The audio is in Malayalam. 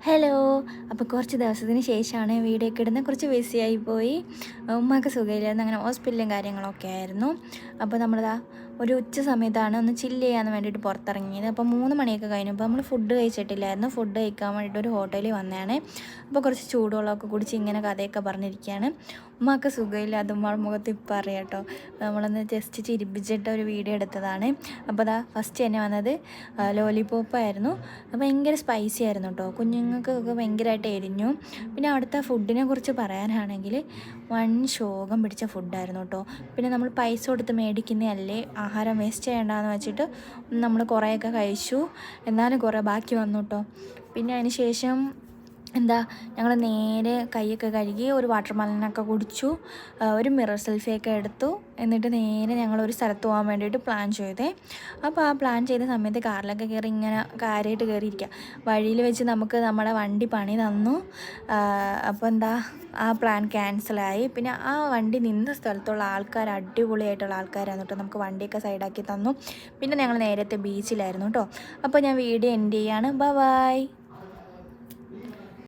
ഹലോ. അപ്പോൾ കുറച്ച് ദിവസത്തിന് ശേഷമാണ് വീഡിയോ ഒക്കെ ഇടുന്നത്. കുറച്ച് ബിസിയായി പോയി. ഉമ്മാക്ക് സുഖമില്ലായിരുന്നു, അങ്ങനെ ഹോസ്പിറ്റലും കാര്യങ്ങളൊക്കെ ആയിരുന്നു. അപ്പോൾ നമ്മളിതാ ഒരു ഉച്ച സമയത്താണ് ഒന്ന് ചില്ല് ചെയ്യാൻ വേണ്ടിയിട്ട് പുറത്തിറങ്ങിയത്. അപ്പോൾ 3 മണിയൊക്കെ കഴിഞ്ഞു. അപ്പോൾ നമ്മൾ ഫുഡ് കഴിച്ചിട്ടില്ലായിരുന്നു. ഫുഡ് കഴിക്കാൻ വേണ്ടിയിട്ട് ഒരു ഹോട്ടലിൽ വന്നതാണ്. അപ്പോൾ കുറച്ച് ചൂടുവെള്ളമൊക്കെ കുടിച്ച് ഇങ്ങനെ കഥയൊക്കെ പറഞ്ഞിരിക്കുകയാണ്. ഉമ്മാക്ക് സുഖമില്ല, അത് ഉമ്മയുടെ മുഖത്ത് ഇപ്പം അറിയാം കേട്ടോ. നമ്മളൊന്ന് ജസ്റ്റ് ചിരിപ്പിച്ചിട്ട് ഒരു വീഡിയോ എടുത്തതാണ്. അപ്പോൾ അതാ ഫസ്റ്റ് തന്നെ വന്നത് ലോലിപോപ്പായിരുന്നു. അപ്പോൾ ഭയങ്കര സ്പൈസി ആയിരുന്നു കേട്ടോ. കുഞ്ഞുങ്ങൾക്കൊക്കെ ഭയങ്കരമായിട്ട് എരിഞ്ഞു. പിന്നെ അവിടുത്തെ ഫുഡിനെ കുറിച്ച് പറയാനാണെങ്കിൽ വൺ ശോകം പിടിച്ച ഫുഡായിരുന്നു കേട്ടോ. പിന്നെ നമ്മൾ പൈസ കൊടുത്ത് മേടിക്കുന്നതല്ലേ, ആഹാരം വേസ്റ്റ് ചെയ്യേണ്ടെന്ന് വെച്ചിട്ട് നമ്മൾ കുറേയൊക്കെ കഴിച്ചു. എന്നാലും കുറേ ബാക്കി വന്നു കേട്ടോ. പിന്നെ അതിന് ശേഷം ഞങ്ങൾ നേരെ കൈയൊക്കെ കഴുകി ഒരു വാട്ടർ മെലനൊക്കെ കുടിച്ചു, ഒരു മിറർ സെൽഫിയൊക്കെ എടുത്തു. എന്നിട്ട് നേരെ ഞങ്ങളൊരു സ്ഥലത്ത് പോകാൻ വേണ്ടിയിട്ട് പ്ലാൻ ചെയ്തേ. അപ്പോൾ ആ പ്ലാൻ ചെയ്ത സമയത്ത് കാറിലൊക്കെ കയറി ഇങ്ങനെ കാര്യമായിട്ട് കയറിയിരിക്കുക. വഴിയിൽ വെച്ച് നമുക്ക് നമ്മുടെ വണ്ടി പണി തന്നു. അപ്പോൾ ആ പ്ലാൻ ക്യാൻസലായി. പിന്നെ ആ വണ്ടി നിന്ന സ്ഥലത്തുള്ള ആൾക്കാർ അടിപൊളിയായിട്ടുള്ള ആൾക്കാരായിരുന്നു കേട്ടോ. നമുക്ക് വണ്ടിയൊക്കെ സൈഡാക്കി തന്നു. പിന്നെ ഞങ്ങൾ നേരത്തെ ബീച്ചിലായിരുന്നു കേട്ടോ. അപ്പോൾ ഞാൻ വീഡിയോ എൻഡ് ചെയ്യാണ്. ബൈ.